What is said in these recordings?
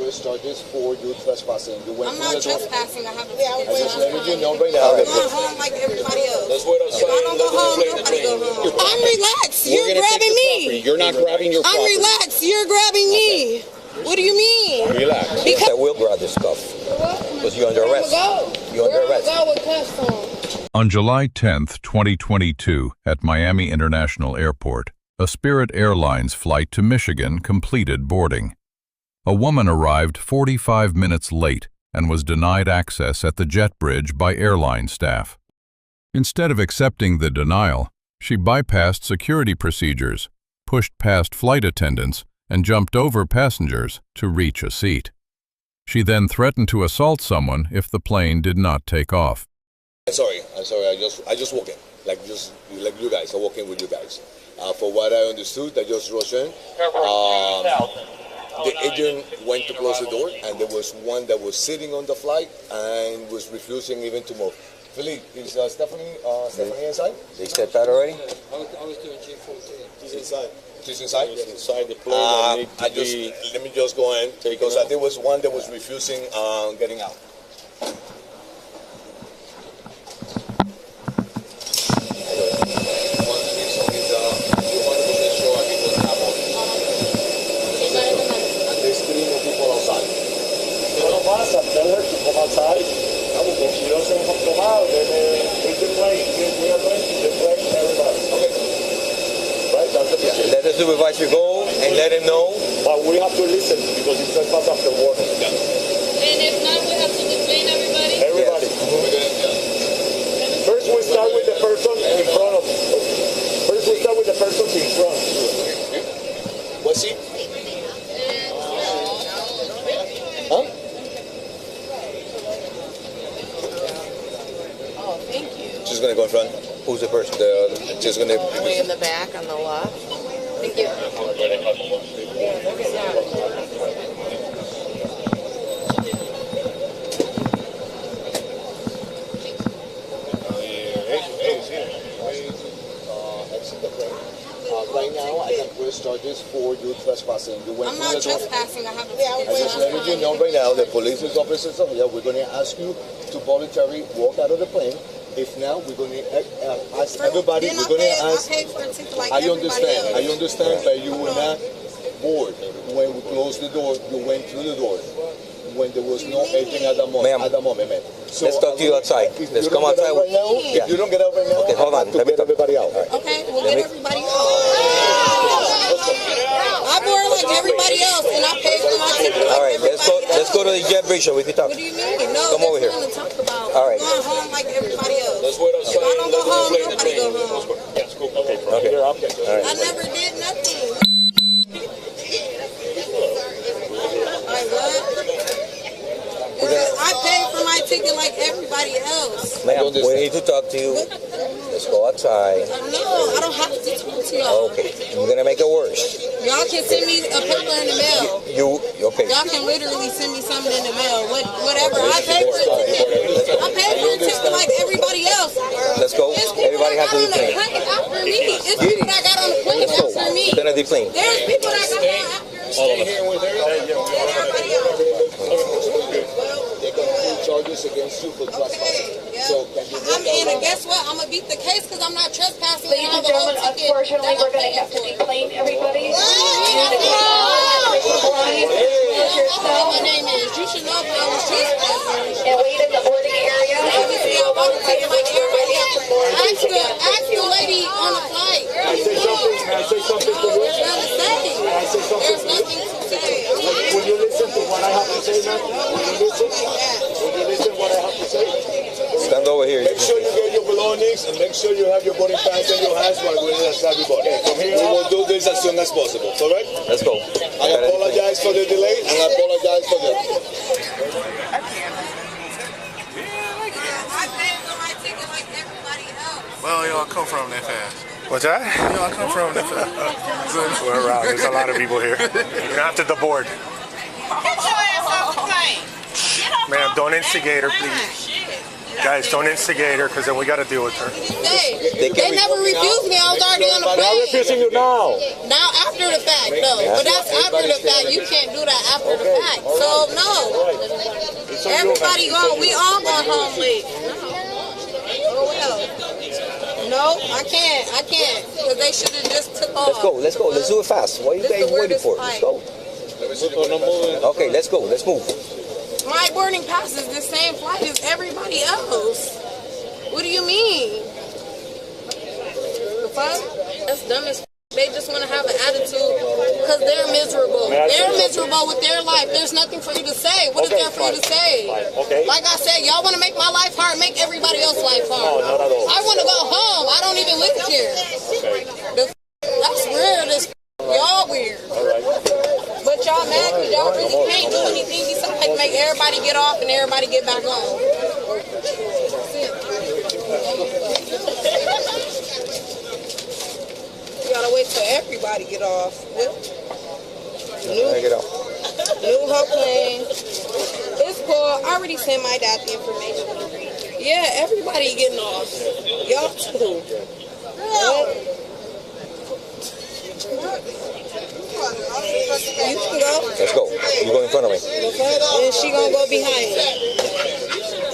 press charges for you trespassing. You went I'm not trespassing. I have a I just letting you know right now. I'm going home like everybody else. Let's wait outside. If I don't go home, nobody go home. I'm relaxed. You're grabbing me. You're not grabbing your property. I'm relaxed. You're grabbing me. What do you mean? Relax. Because I will grab this stuff. Because you're under arrest. You're under arrest. On July 10th, 2022, at Miami International Airport, a Spirit Airlines flight to Michigan completed boarding. A woman arrived 45 minutes late and was denied access at the jet bridge by airline staff. Instead of accepting the denial, she bypassed security procedures, pushed past flight attendants, and jumped over passengers to reach a seat. She then threatened to assault someone if the plane did not take off. I'm sorry. I just walk in, like you guys. I walk in with you guys. For what I understood, I just rushed in. The agent went to close the door, and there was one that was sitting on the flight and was refusing even to move. Philippe, is Stephanie inside? They stepped out already? I was doing G14. She's inside. She's inside? She's inside the plane. Let me just go in, because there was one that was refusing getting out. Tell her to come outside. If she doesn't come out, then we deplane. We are going to deplane everybody. Okay. Right? That's the procedure. Let the supervisor go and let him know. But we have to listen because it's trespass after warning. And if not, we have to deplane everybody? Everybody. Yes. First we start with the person in front of us. First we start with the person in front. What's he? Huh? She's gonna go in front. Who's the person? She's gonna. Way in the back on the left. Thank you. Right now, I can press charges for you trespassing. You went I'm not trespassing. I have a I just letting you know right now, the police officers are here. We're going to ask you to voluntarily walk out of the plane. If not, we're going to ask everybody. We're going to ask. I understand that you were not bored when we closed the door. You went through the door when there was no agent at the moment. Ma'am. So let's talk to you outside. Let's come outside. Right now, if you don't get out right now, okay, hold on. Let me get everybody out. Okay, we'll get everybody out. I board like everybody else, and I pay for my ticket. All right, let's go to the jet bridge so we can talk. What do you mean? No, come over here. To talk about. All right. I'm going home like everybody else. Let's wait outside. If I don't go home, nobody go home. Yes, cool. Okay. All right. I never did nothing. Like what? I paid for my ticket like everybody else. Ma'am, we need to talk to you. Let's go outside. No, I don't have to talk to y'all. Okay, we're gonna make it worse. Y'all can send me a paper in the mail. Okay? Y'all can literally send me something in the mail. Whatever. I pay for a ticket. I pay for a ticket like everybody else. Let's go. Everybody has to deplane. After me. It's people that got on the plane after me. Then a deplane. There's people that got on after me. All of us. Everybody else. They're going to put charges against you for trespassing. So and guess what? I'm going to beat the case because I'm not trespassing. Ladies and gentlemen, unfortunately, we're going to have to deplane everybody. My name is. You should know if I was trespassing. And wait in the boarding area. Obviously, I want to take like everybody else. Ask the lady on the flight. I say something to you. There's nothing to say. There's nothing to say. Will you listen to what I have to say now? Will you listen what I have to say? Stand over here. make sure you get your belongings and make sure you have your boarding pass in your hands while we're going to everybody. We will do this as soon as possible. Correct? Let's go. I apologize for the delay and I apologize for the. Well, y'all come from that fast. What's that? Y'all come from that fast. We're around. There's a lot of people here. You're after the board. Get your ass off the plane. Ma'am, don't instigate her, please. Guys, don't instigate her, because then we got to deal with her. They never refused me. I was already on the plane. They're refusing you now. Now after the fact, no. But that's after the fact. You can't do that after the fact. So No, I can't. Because they should have just took off. Let's go. Let's do it fast. What are you guys waiting for? Let's go. Okay, let's go. Let's move. My boarding pass is the same flight as everybody else. What do you mean? The fuck? That's dumb as f. They just want to have an attitude because they're miserable. They're miserable with their life. There's nothing for you to say. What is there for you to say? Like I said, y'all want to make my life hard, make everybody else's life hard. I want to go home. I don't even live here. That's weird as f. Y'all weird. But y'all mad because y'all really can't do anything besides like make everybody get off and everybody get back on. You gotta wait till everybody get off. New whole plane. It's cool. I already sent my dad the information. Yeah, everybody getting off. Y'all too. You can go. Let's go. You go in front of me. And she gonna go behind me.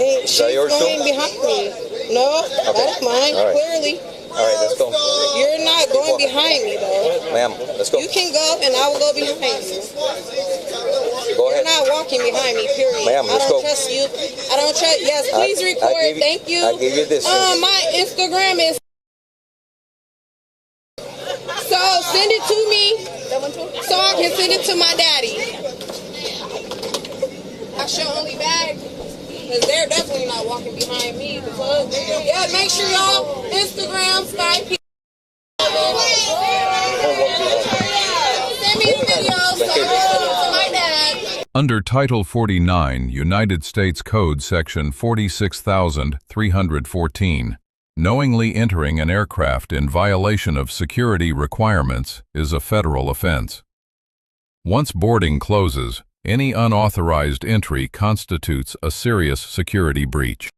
And she's going behind me. No, that's mine. Right. Clearly. All right, let's go. You're not going behind me though. Ma'am, let's go. You can go and I will go behind you. Go ahead. You're not walking behind me, period. Ma'am, let's go. I don't trust you. I don't trust. Yes, please record. Thank you. I give you this. My Instagram is. So send it to me so I can send it to my daddy. That's your only bag? Because they're definitely not walking behind me. Yeah, make sure y'all Instagram, Skype. Send me a video so I can send it to my dad. Under Title 49, United States Code Section 46,314, knowingly entering an aircraft in violation of security requirements is a federal offense. Once boarding closes, any unauthorized entry constitutes a serious security breach.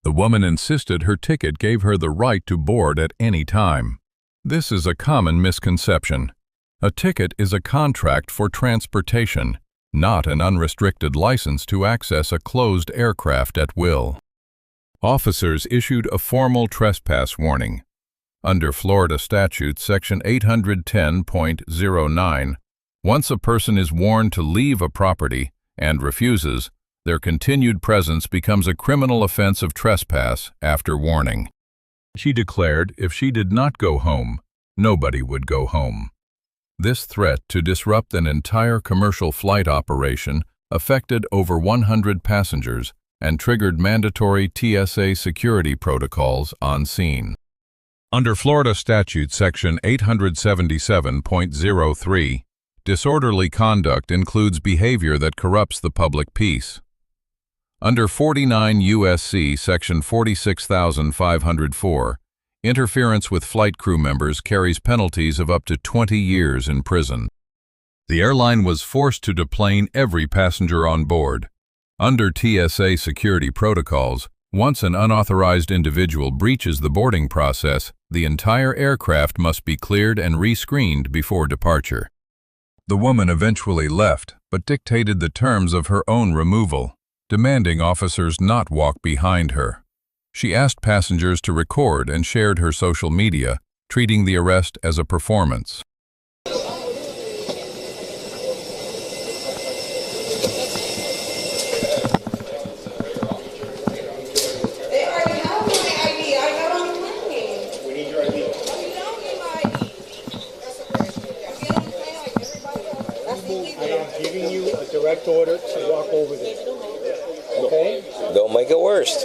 The woman insisted her ticket gave her the right to board at any time. This is a common misconception. A ticket is a contract for transportation, not an unrestricted license to access a closed aircraft at will. Officers issued a formal trespass warning. Under Florida Statute Section 810.09, once a person is warned to leave a property and refuses, their continued presence becomes a criminal offense of trespass after warning. She declared if she did not go home, nobody would go home. This threat to disrupt an entire commercial flight operation affected over 100 passengers and triggered mandatory TSA security protocols on scene. Under Florida Statute Section 877.03, disorderly conduct includes behavior that corrupts the public peace. Under 49 U.S.C. Section 46,504, interference with flight crew members carries penalties of up to 20 years in prison. The airline was forced to deplane every passenger on board. Under TSA security protocols, once an unauthorized individual breaches the boarding process, the entire aircraft must be cleared and rescreened before departure. The woman eventually left, but dictated the terms of her own removal, demanding officers not walk behind her. She asked passengers to record and shared her social media, treating the arrest as a performance. Giving you a direct order to walk over there. Okay? Don't make it worse.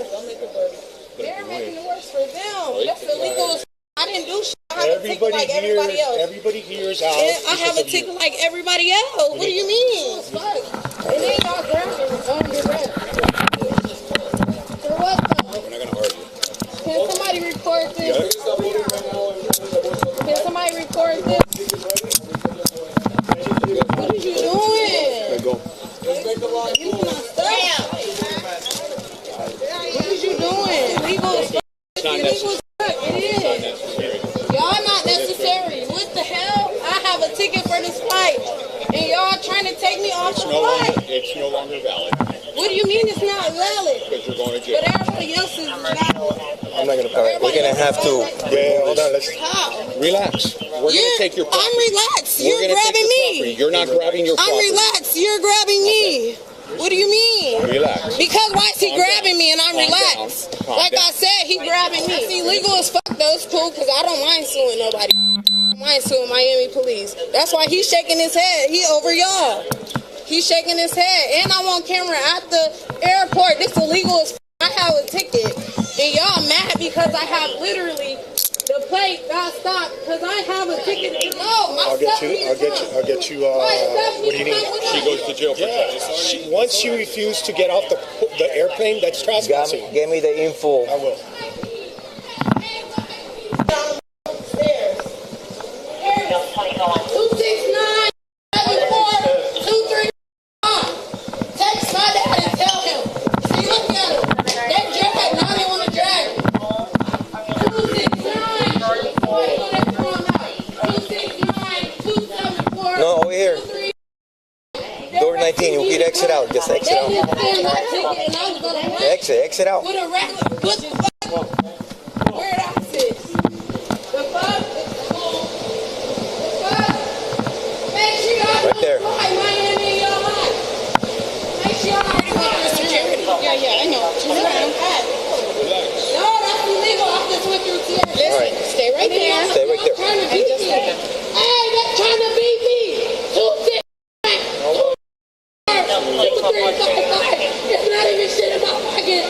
They're making it worse for them. That's illegal. I didn't do shit. I have a ticket like everybody else. Everybody here is out. And I have a ticket like everybody else. What do you mean? Fuck. And then y'all grounded on your rent. For what though? We're not going to argue. Can somebody record this? Can somebody record this? What are you doing? You not stuck. What are you doing? Legal as fuck. Illegal as fuck. It is. Y'all not necessary. What the hell? I have a ticket for this flight. And y'all trying to take me off the flight. It's no longer valid. What do you mean it's not valid? Because you're going to jail. But everybody else is valid. I'm not going to. All right, we're gonna have to. Yeah, hold on. Let's How? relax. We're going to take your property. I'm relaxed. We're You're gonna take grabbing your property. me. You're not grabbing your I'm property. relaxed. You're grabbing me. What do you mean? Relax. Because why is he Calm grabbing down. me and I'm Calm relaxed? down. Calm Like down. I said, he grabbing me. It's illegal as fuck those cool because I don't mind suing nobody. I don't mind suing Miami Police. That's why he's shaking his head. He over y'all. He's shaking his head. And I'm on camera at the airport. This illegal as fuck. I have a ticket. And y'all mad because I have literally the plate got stopped because I have a ticket to go. I'll get you, what do you need? She goes to jail for that. Once you refuse to get off the airplane, that's trespassing. Give me the info. I will. Upstairs. 269 74 231. Text my dad and tell him. See, look at him. They drag. Now they want to drag. 269 274. No, over here. Door 19. You can exit out. Just exit out. Exit out. With a regular, what the fuck? Where that sit? The fuck? Make sure y'all Right there. don't fly Miami in your life. Make sure y'all already went through security. Yeah, I know. Turn around. No, that's illegal. I just went through TSA. Alright. Stay right there. Stay right there. Trying to beat me. Hey, they're trying to beat me. 269. It's not even shit in my pocket.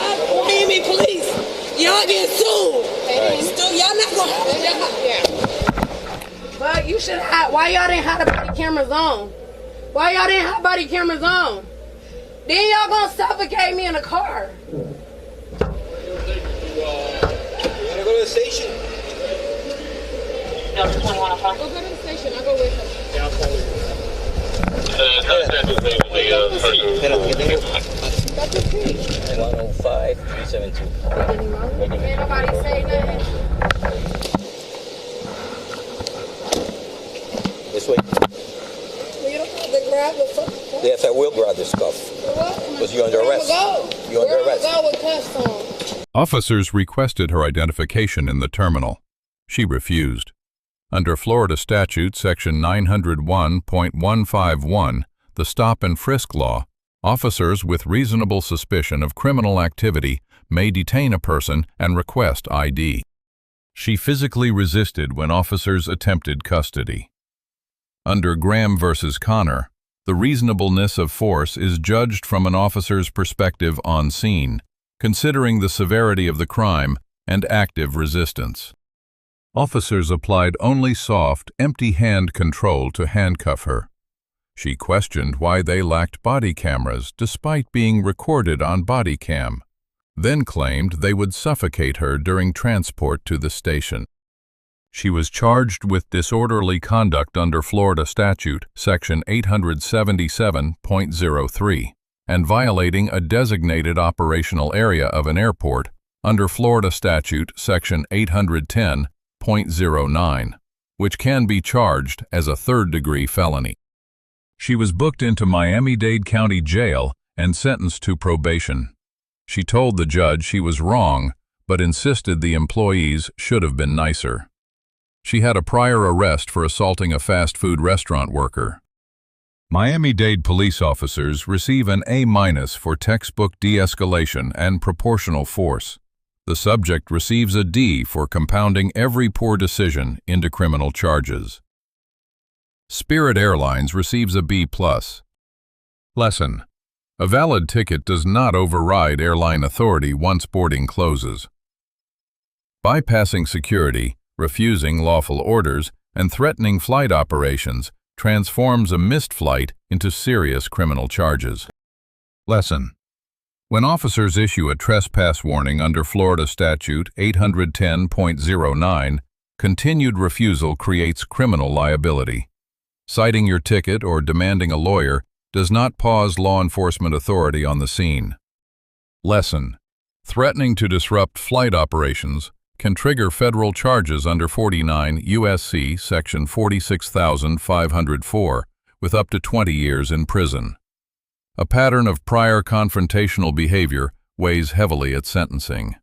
Miami Police. Y'all get sued. Still, y'all not gonna have a job. Yeah. But you should have. Why y'all didn't have the body cameras on? Why y'all didn't have body cameras on? Then y'all gonna suffocate me in a car. You wanna go to the station? Go to the station. I'll go with her. Yeah, I'll call you. Got the key. 105 372. Ain't nobody say nothing. This way. We don't have to grab the fucking. Yes, I will grab this stuff. Because you're under arrest. You're under arrest. Go with cuffs on. Officers requested her identification in the terminal. She refused. Under Florida Statute Section 901.151, the Stop and Frisk Law, officers with reasonable suspicion of criminal activity may detain a person and request ID. She physically resisted when officers attempted custody. Under Graham v. Connor, the reasonableness of force is judged from an officer's perspective on scene, considering the severity of the crime and active resistance. Officers applied only soft, empty hand control to handcuff her. She questioned why they lacked body cameras despite being recorded on Bodycam, then claimed they would suffocate her during transport to the station. She was charged with disorderly conduct under Florida Statute Section 877.03 and violating a designated operational area of an airport under Florida Statute Section 810.09, which can be charged as a third-degree felony. She was booked into Miami-Dade County Jail and sentenced to probation. She told the judge she was wrong, but insisted the employees should have been nicer. She had a prior arrest for assaulting a fast food restaurant worker. Miami-Dade police officers receive an A- for textbook de-escalation and proportional force. The subject receives a D for compounding every poor decision into criminal charges. Spirit Airlines receives a B+. Lesson: a valid ticket does not override airline authority once boarding closes. Bypassing security, refusing lawful orders, and threatening flight operations transforms a missed flight into serious criminal charges. Lesson: when officers issue a trespass warning under Florida Statute 810.09, continued refusal creates criminal liability. Citing your ticket or demanding a lawyer does not pause law enforcement authority on the scene. Lesson: threatening to disrupt flight operations can trigger federal charges under 49 U.S.C. Section 46,504 with up to 20 years in prison. A pattern of prior confrontational behavior weighs heavily at sentencing.